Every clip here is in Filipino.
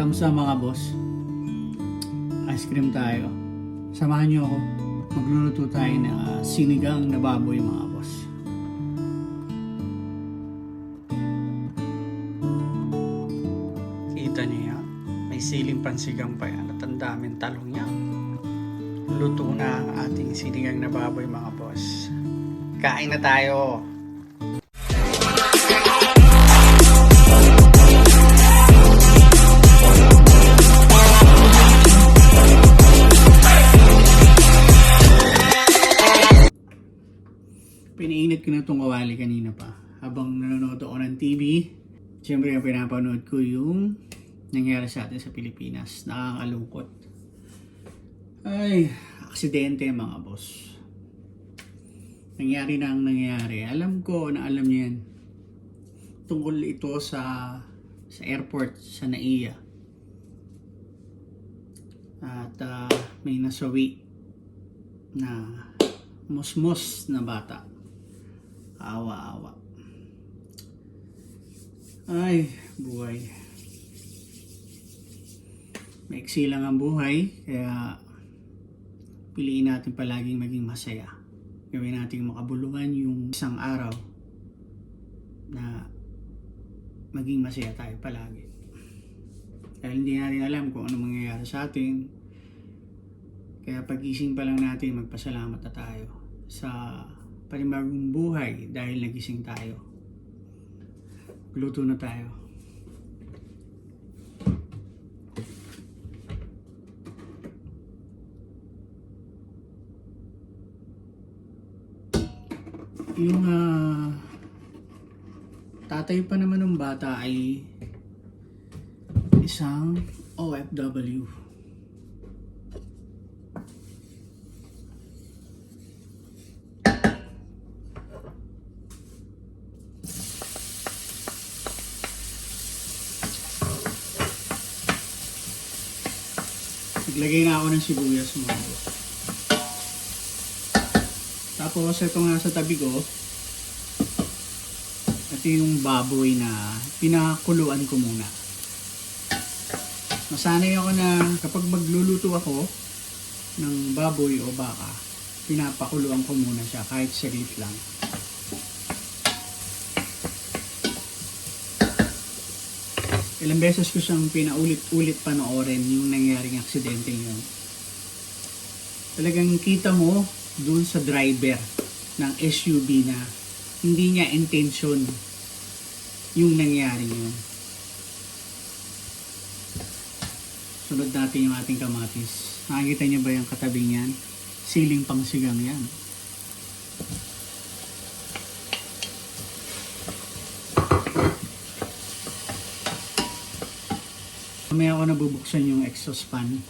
Kamusta mga boss? Ice cream tayo. Samahan niyo ako. Magluluto tayo na sinigang na baboy mga boss. Kita niyo yan? May siling pansigang pa yan at ang daming talong niya. Luto na ang ating sinigang na baboy mga boss. Kain na tayo! Pinainit ko na itong kawali kanina pa. Habang nanonood ako ng TV, siyempre pinapanood ko yung nangyari sa atin sa Pilipinas. Nakakalungkot. Ay, aksidente mga boss. Nangyari na ang nangyari. Alam ko na alam niyo yan. Tungkol ito sa airport sa NAIA. At may nasawi na musmos na bata. Awa-awa. Ay, buhay. Maiksi lang ang buhay, kaya piliin natin palaging maging masaya. Gawin natin makabuluhan yung isang araw na maging masaya tayo palagi. Dahil hindi natin alam kung ano mangyayari sa atin. Kaya pagising pa lang natin, magpasalamat na tayo sa panibagong buhay dahil nagising tayo. Luto na tayo. Yung tatay pa naman ng bata ay isang OFW. Naglagay na ako ng sibuyas mga boss. Tapos ito nga sa tabi ko, ito yung baboy na pinakuluan ko muna. Masanay ako na kapag magluluto ako ng baboy o baka, pinapakuluan ko muna siya kahit saglit lang. Ilang beses ko siyang pinaulit-ulit panoorin yung nangyaring aksidente yun. Talagang kita mo dun sa driver ng SUV na hindi niya intention yung nangyari yun. Sunod natin yung ating kamatis. Nakikita niyo ba yung katabi niyan? Siling pangsigang yan. Mamaya ako nabubuksan yung exhaust fan.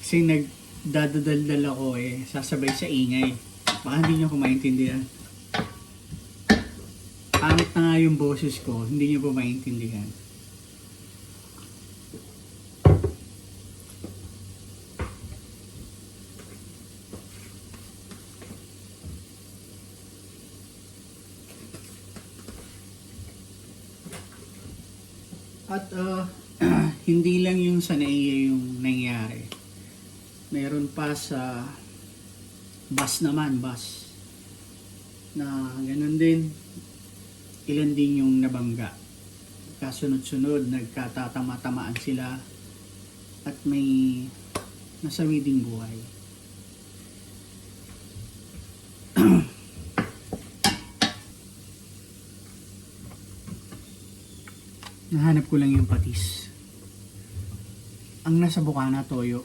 Kasi nagdadadaldal ako sasabay sa ingay. Baka hindi nyo ko maintindihan. Pangit na nga yung boses ko, hindi nyo po maintindihan. At hindi lang yung sa NAIA yung nangyari. Meron pa sa bus naman, bus. Na ganun din. Ilan din yung nabangga. Kasunod-sunod, nagkatatama-tamaan sila. At may nasawi ding buhay. Nahanap ko lang yung patis. Ang nasa bukana, toyo.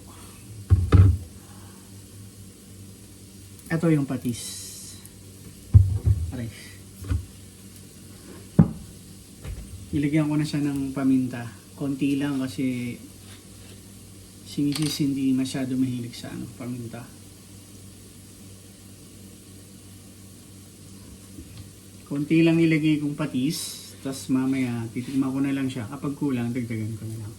Ito yung patis. Aray. Ilagyan ko na siya ng paminta. Konti lang kasi si Mrs. hindi masyado mahilig sa paminta. Konti lang nilagay kong patis. Tapos mamaya titikman ko na lang siya. Kapag kulang, dagdagan ko na lang.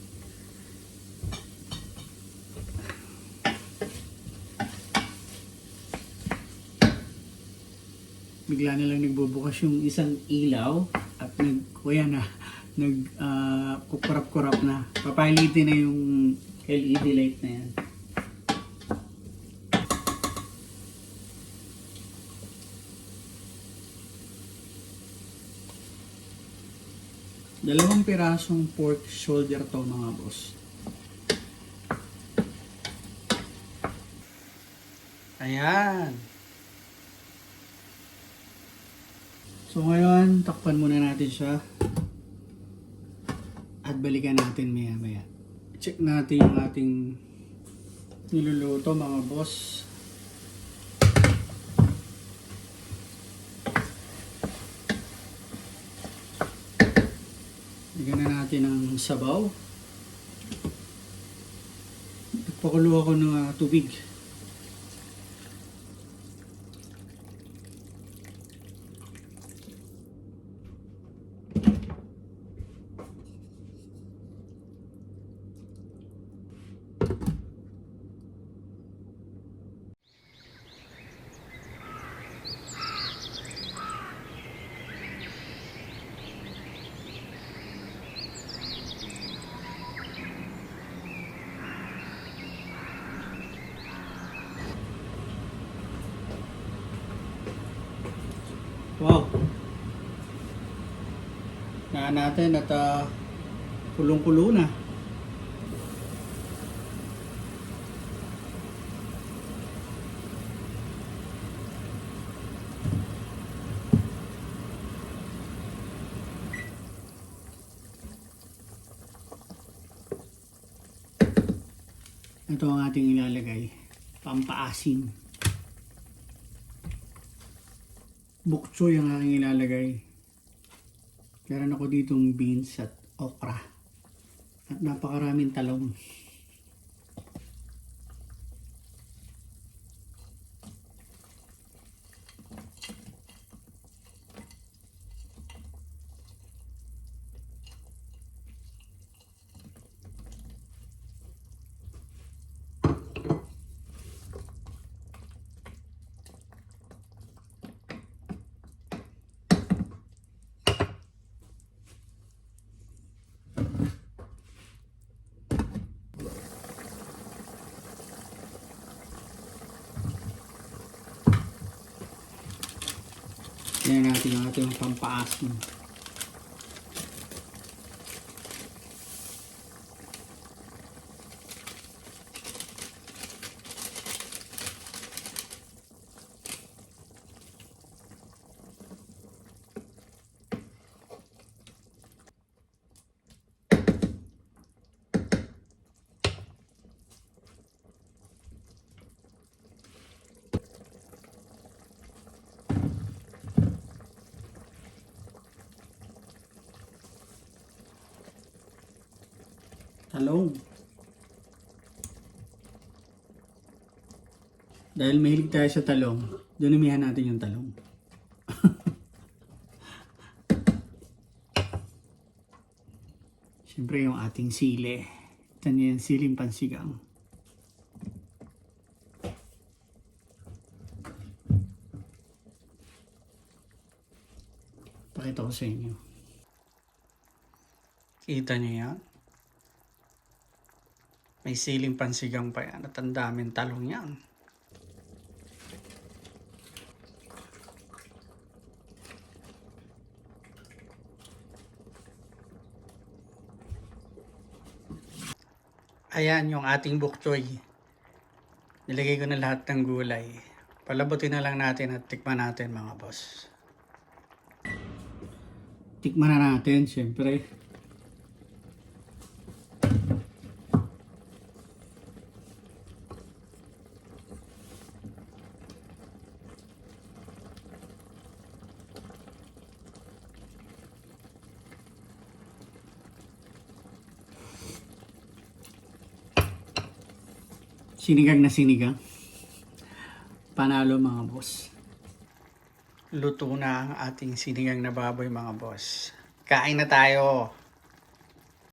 Bigla na lang nagbubukas yung isang ilaw at kuya na kukurap-kurap na. Papalitin na yung LED light na yan. Dalawang pirasong pork shoulder to mga boss. Ayan. So ngayon, takpan muna natin siya. At balikan natin maya maya. Check natin yung ating niluluto mga boss. Lagyan na natin ng sabaw. Nagpakulo ako ng tubig. Wow. Naan natin at kulong-kulo na. Ito ang ating ilalagay. Pampaasim. Bok choy ang aking ilalagay. Meron ako ditong beans at okra. At napakaraming talong. Yan natin yung ating pampaasim. Talong. Dahil mahilig tayo sa talong, dunamihan natin yung talong. Siyempre yung ating sili. Ito niya yung siling pansigang. Pakita ko sa inyo. Kita niyo yan? May siling pansigang pa yan at ang daming talong yan. Ayan yung ating bok choy. Nilagay ko na lahat ng gulay. Palabutin na lang natin at tikman natin mga boss. Tikman na natin syempre. Sinigang na sinigang. Panalo mga boss. Luto na ang ating sinigang na baboy mga boss. Kain na tayo.